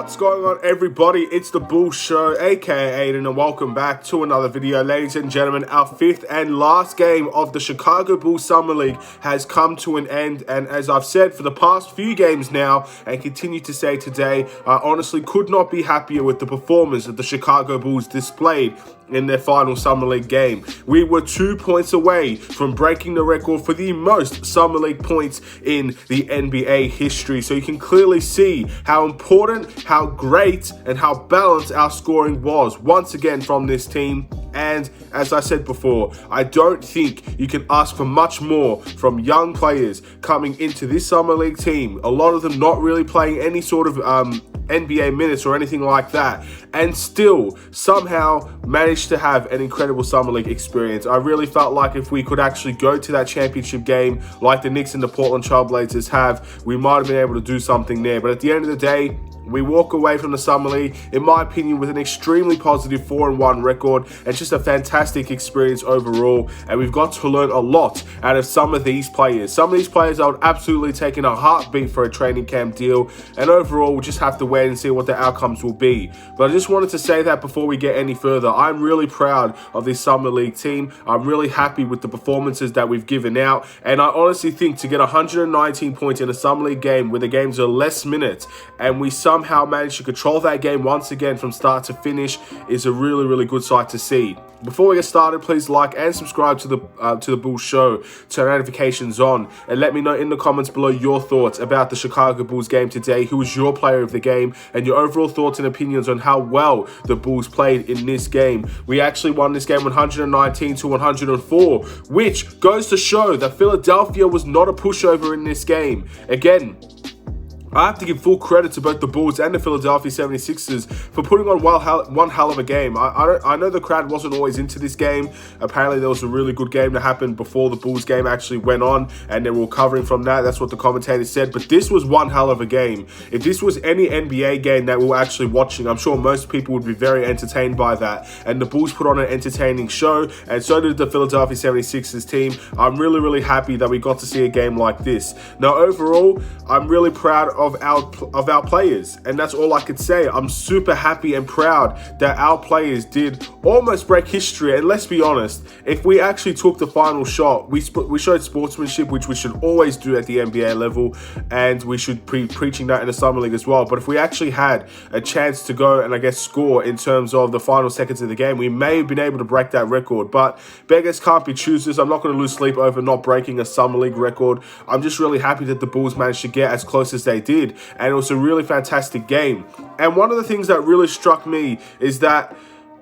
What's going on, everybody? It's the Bull Show, aka Aidan, and welcome back to another video. Ladies and gentlemen, our fifth and last game of the Chicago Bulls Summer League has come to an end, and as I've said for the past few games now, and continue to say today, I honestly could not be happier with the performance that the Chicago Bulls displayed in their final Summer League game. We were 2 points away from breaking the record for the most Summer League points in the NBA history. So you can clearly see how important, how great, and how balanced our scoring was once again from this team. And as I said before, I don't think you can ask for much more from young players coming into this Summer League team. A lot of them not really playing any sort of NBA minutes or anything like that, and still somehow managed to have an incredible Summer League experience. I really felt like if we could actually go to that championship game like the Knicks and the Portland Trailblazers have, we might have been able to do something there. But at the end of the day, we walk away from the Summer League, in my opinion, with an extremely positive 4-1 record and just a fantastic experience overall. And we've got to learn a lot out of some of these players. Some of these players I would absolutely take in a heartbeat for a training camp deal. And overall, we'll just have to wait and see what the outcomes will be. But I just wanted to say that before we get any further. I'm really proud of this Summer League team. I'm really happy with the performances that we've given out. And I honestly think to get 119 points in a Summer League game where the games are less minutes and we somehow managed to control that game once again from start to finish is a really, really good sight to see. Before we get started, please like and subscribe to the Bulls Show, turn notifications on, and let me know in the comments below your thoughts about the Chicago Bulls game today. Who was your player of the game, and your overall thoughts and opinions on how well the Bulls played in this game. We actually won this game 119 to 104, which goes to show that Philadelphia was not a pushover in this game. Again, I have to give full credit to both the Bulls and the Philadelphia 76ers for putting on one hell of a game. I know the crowd wasn't always into this game. Apparently, there was a really good game that happened before the Bulls game actually went on, and they were recovering from that. That's what the commentators said. But this was one hell of a game. If this was any NBA game that we were actually watching, I'm sure most people would be very entertained by that. And the Bulls put on an entertaining show, and so did the Philadelphia 76ers team. I'm really, really happy that we got to see a game like this. Now, overall, I'm really proud of our players, and that's all I could say. I'm super happy and proud that our players did almost break history. And let's be honest, if we actually took the final shot, we showed sportsmanship, which we should always do at the NBA level, and we should be preaching that in the Summer League as well. But if we actually had a chance to go and I guess score in terms of the final seconds of the game, we may have been able to break that record. But beggars can't be choosers. I'm not going to lose sleep over not breaking a Summer League record. I'm just really happy that the Bulls managed to get as close as they did. And it was a really fantastic game. And one of the things that really struck me is that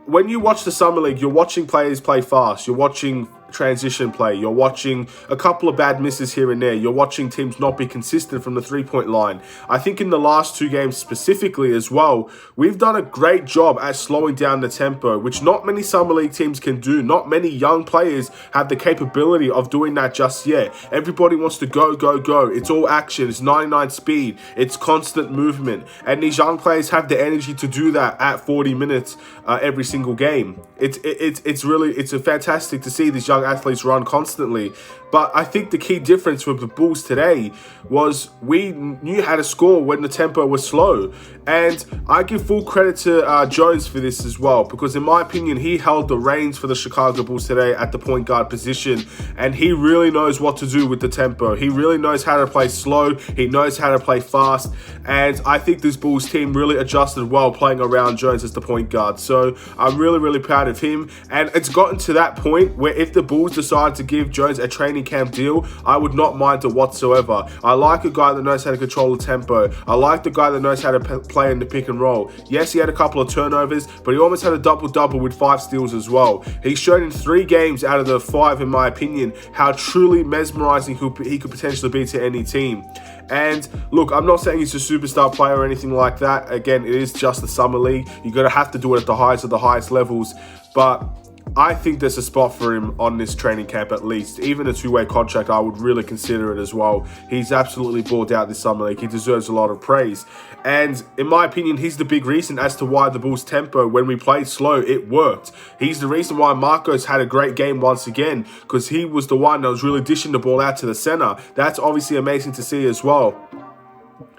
when you watch the Summer League, you're watching players play fast. You're watching transition play. You're watching a couple of bad misses here and there. You're watching teams not be consistent from the three-point line. I think in the last two games specifically as well, we've done a great job at slowing down the tempo, which not many Summer League teams can do. Not many young players have the capability of doing that just yet. Everybody wants to go, go, go. It's all action. It's 99 speed. It's constant movement. And these young players have the energy to do that at 40 minutes every single game. It's fantastic to see these young athletes run constantly. But I think the key difference with the Bulls today was we knew how to score when the tempo was slow. And I give full credit to Jones for this as well, because in my opinion, he held the reins for the Chicago Bulls today at the point guard position. And he really knows what to do with the tempo. He really knows how to play slow. He knows how to play fast. And I think this Bulls team really adjusted well playing around Jones as the point guard. So I'm really, really proud of him. And it's gotten to that point where if the Bulls decide to give Jones a training camp deal, I would not mind it whatsoever. I like a guy that knows how to control the tempo. I like the guy that knows how to play in the pick and roll. Yes, he had a couple of turnovers, but he almost had a double-double with 5 steals as well. He's shown in 3 games out of the 5, in my opinion, how truly mesmerizing he could potentially be to any team. And look, I'm not saying he's a superstar player or anything like that. Again, it is just the Summer League. You're going to have to do it at the highest of the highest levels. But I think there's a spot for him on this training camp at least. Even a 2-way contract, I would really consider it as well. He's absolutely balled out this Summer League. He deserves a lot of praise. And in my opinion, he's the big reason as to why the Bulls' tempo, when we played slow, it worked. He's the reason why Marcos had a great game once again, because he was the one that was really dishing the ball out to the center. That's obviously amazing to see as well.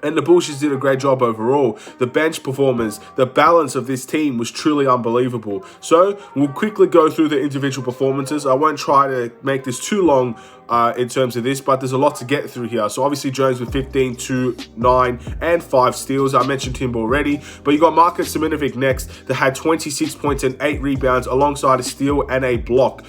And the Bulls just did a great job overall. The bench performance, the balance of this team was truly unbelievable. So we'll quickly go through the individual performances. I won't try to make this too long in terms of this, but there's a lot to get through here. So obviously Jones with 15, 2, 9, and 5 steals. I mentioned him already. But you got Marko Siminovic next that had 26 points and 8 rebounds alongside a steal and a block.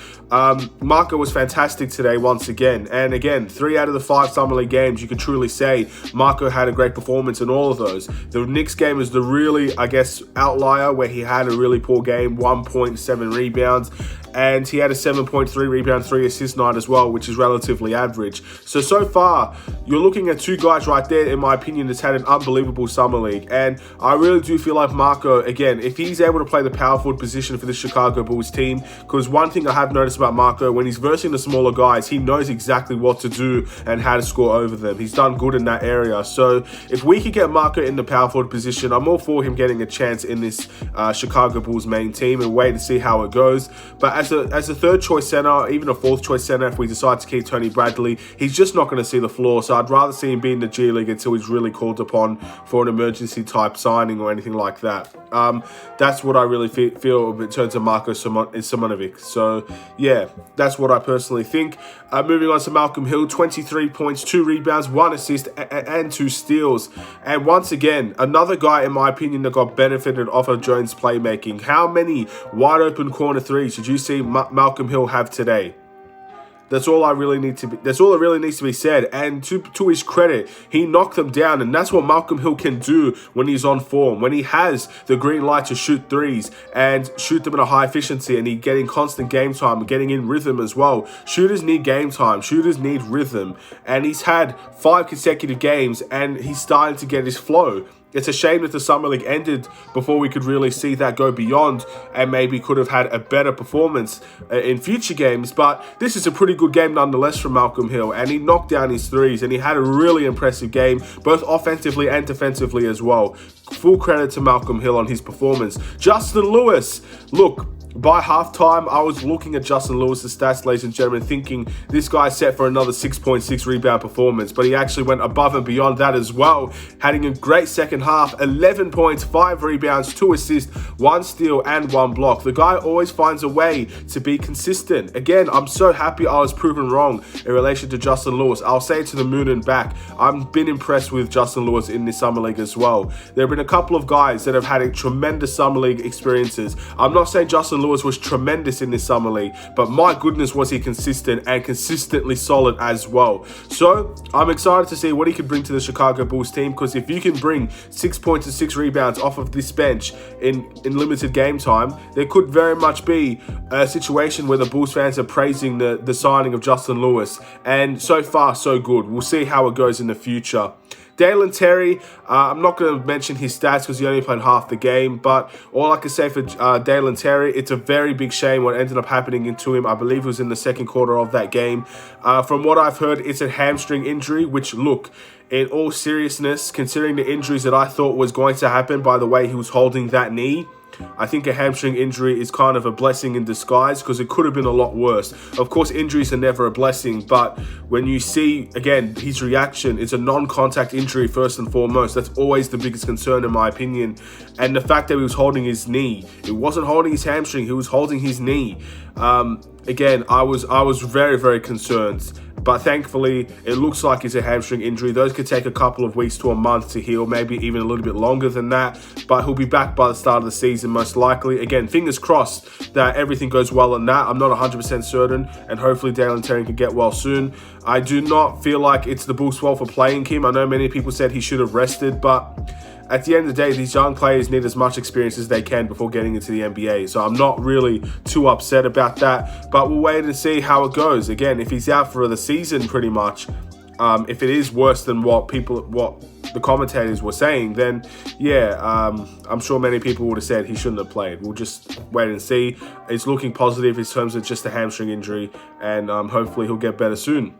Marko was fantastic today once again. And again, 3 out of the 5 Summer League games, you can truly say Marko had a great performance in all of those. The Knicks game is the really, I guess, outlier where he had a really poor game, 1.7 rebounds. And he had a 7.3 rebound, 3 assist night as well, which is relatively average. So far, you're looking at 2 guys right there, in my opinion, that's had an unbelievable Summer League. And I really do feel like Marko, again, if he's able to play the power forward position for the Chicago Bulls team, because one thing I have noticed about Marko, when he's versing the smaller guys, he knows exactly what to do and how to score over them. He's done good in that area. So if we could get Marko in the power forward position, I'm all for him getting a chance in this Chicago Bulls main team and wait to see how it goes. But as a third choice center, even a fourth choice center, if we decide to keep Tony Bradley, he's just not going to see the floor. So I'd rather see him be in the G League until he's really called upon for an emergency type signing or anything like that. That's what I really feel in terms of Marko Siminovic. So yeah, that's what I personally think. Moving on to Malcolm Hill, 23 points, 2 rebounds, 1 assist, and 2 steals. And once again, another guy, in my opinion, that got benefited off of Jones' playmaking. How many wide open corner threes did you see Malcolm Hill have today? That's all that really needs to be said. And to his credit, he knocked them down, and that's what Malcolm Hill can do when he's on form, when he has the green light to shoot threes and shoot them at a high efficiency, and he's getting constant game time and getting in rhythm as well. Shooters need game time. Shooters need rhythm. And he's had 5 consecutive games, and he's starting to get his flow. It's a shame that the Summer League ended before we could really see that go beyond and maybe could have had a better performance in future games. But this is a pretty good game nonetheless from Malcolm Hill, and he knocked down his threes, and he had a really impressive game, both offensively and defensively as well. Full credit to Malcolm Hill on his performance. Justin Lewis, look, by halftime, I was looking at Justin Lewis's stats, ladies and gentlemen, thinking this guy's set for another 6.6 rebound performance, but he actually went above and beyond that as well, having a great second half, 11 points, 5 rebounds, 2 assists, 1 steal, and 1 block. The guy always finds a way to be consistent. Again, I'm so happy I was proven wrong in relation to Justin Lewis. I'll say it to the moon and back. I've been impressed with Justin Lewis in this Summer League as well. There have been a couple of guys that have had a tremendous Summer League experiences. I'm not saying Justin Lewis was tremendous in this Summer League, but my goodness was he consistent and consistently solid as well. So I'm excited to see what he can bring to the Chicago Bulls team, because if you can bring 6 points and 6 rebounds off of this bench in limited game time, there could very much be a situation where the Bulls fans are praising the signing of Justin Lewis. And so far, so good. We'll see how it goes in the future. Dalen Terry, I'm not going to mention his stats because he only played half the game, but all I can say for Dalen Terry, it's a very big shame what ended up happening to him. I believe it was in the second quarter of that game. From what I've heard, it's a hamstring injury, which, look, in all seriousness, considering the injuries that I thought was going to happen by the way he was holding that knee, I think a hamstring injury is kind of a blessing in disguise, because it could have been a lot worse. Of course, injuries are never a blessing, but when you see, again, his reaction, it's a non-contact injury first and foremost. That's always the biggest concern in my opinion. And the fact that he was holding his knee, it wasn't holding his hamstring, he was holding his knee. Again, I was very, very concerned. But thankfully, it looks like it's a hamstring injury. Those could take a couple of weeks to a month to heal, maybe even a little bit longer than that. But he'll be back by the start of the season, most likely. Again, fingers crossed that everything goes well in that. I'm not 100% certain, and hopefully Dalen Terry can get well soon. I do not feel like it's the Bulls' fault for playing him. I know many people said he should have rested, but at the end of the day, these young players need as much experience as they can before getting into the NBA. So I'm not really too upset about that, but we'll wait and see how it goes. Again, if he's out for the season pretty much, if it is worse than what the commentators were saying, then yeah, I'm sure many people would have said he shouldn't have played. We'll just wait and see. It's looking positive in terms of just a hamstring injury, and hopefully he'll get better soon.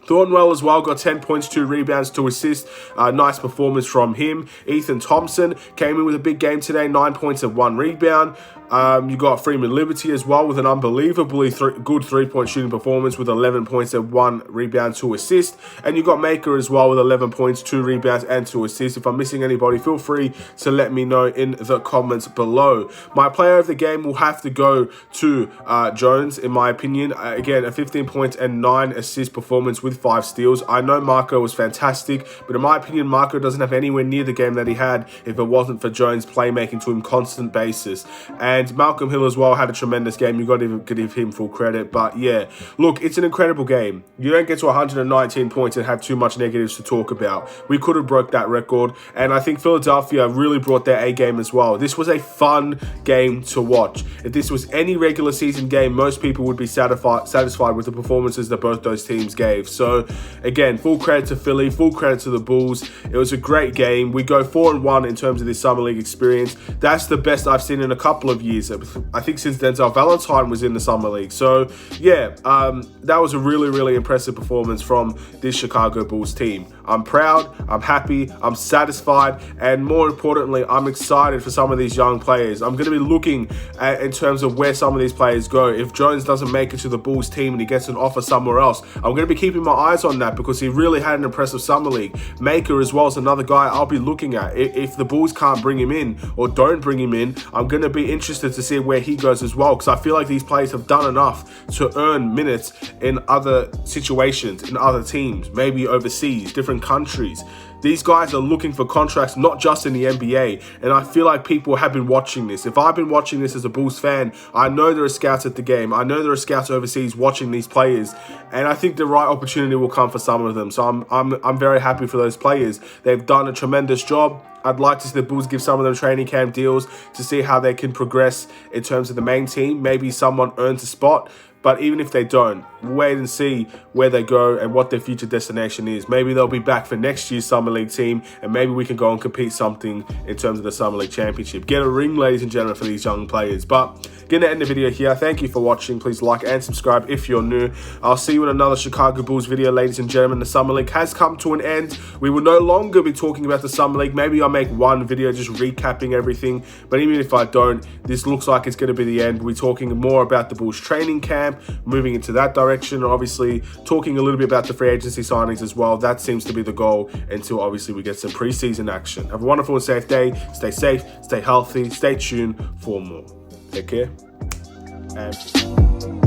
Thornwell as well got 10 points, 2 rebounds, 2 assists. Nice performance from him. Ethan Thompson came in with a big game today, 9 points and 1 rebound. You got Freeman Liberty as well with an unbelievably good 3-point shooting performance with 11 points and 1 rebound, 2 assists. And you got Maker as well with 11 points, 2 rebounds and 2 assists. If I'm missing anybody, feel free to let me know in the comments below. My player of the game will have to go to Jones, in my opinion. Again, a 15 points and 9 assist performance with 5 steals. I know Marco was fantastic, but in my opinion, Marco doesn't have anywhere near the game that he had if it wasn't for Jones' playmaking to him constant basis. And Malcolm Hill as well had a tremendous game. You've got to give him full credit. But yeah, look, it's an incredible game. You don't get to 119 points and have too much negatives to talk about. We could have broke that record. And I think Philadelphia really brought their A game as well. This was a fun game to watch. If this was any regular season game, most people would be satisfied with the performances that both those teams gave. So again, full credit to Philly, full credit to the Bulls. It was a great game. We go 4-1 in terms of this Summer League experience. That's the best I've seen in a couple of years. I think since Denzel Valentine was in the Summer League. So yeah, that was a really, really impressive performance from this Chicago Bulls team. I'm proud, I'm happy, I'm satisfied, and more importantly, I'm excited for some of these young players. I'm going to be looking at, in terms of where some of these players go. If Jones doesn't make it to the Bulls team and he gets an offer somewhere else, I'm going to be keeping my eyes on that because he really had an impressive Summer League. Maker as well is another guy I'll be looking at. If the Bulls can't bring him in or don't bring him in, I'm going to be interested to see where he goes as well, because I feel like these players have done enough to earn minutes in other situations, in other teams, maybe overseas, different countries. These guys are looking for contracts, not just in the NBA, and I feel like people have been watching this. If I've been watching this as a Bulls fan, I know there are scouts at the game. I know there are scouts overseas watching these players, and I think the right opportunity will come for some of them. So I'm very happy for those players. They've done a tremendous job. I'd like to see the Bulls give some of them training camp deals to see how they can progress in terms of the main team. Maybe someone earns a spot. But even if they don't, wait and see where they go and what their future destination is. Maybe they'll be back for next year's Summer League team, and maybe we can go and compete something in terms of the Summer League Championship. Get a ring, ladies and gentlemen, for these young players. But going to end the video here. Thank you for watching. Please like and subscribe if you're new. I'll see you in another Chicago Bulls video, ladies and gentlemen. The Summer League has come to an end. We will no longer be talking about the Summer League. Maybe I'll make one video just recapping everything. But even if I don't, this looks like it's going to be the end. We're talking more about the Bulls training camp, moving into that direction, and obviously talking a little bit about the free agency signings as well. That seems to be the goal until obviously we get some preseason action. Have a wonderful and safe day. Stay safe, stay healthy, stay tuned for more. Take care and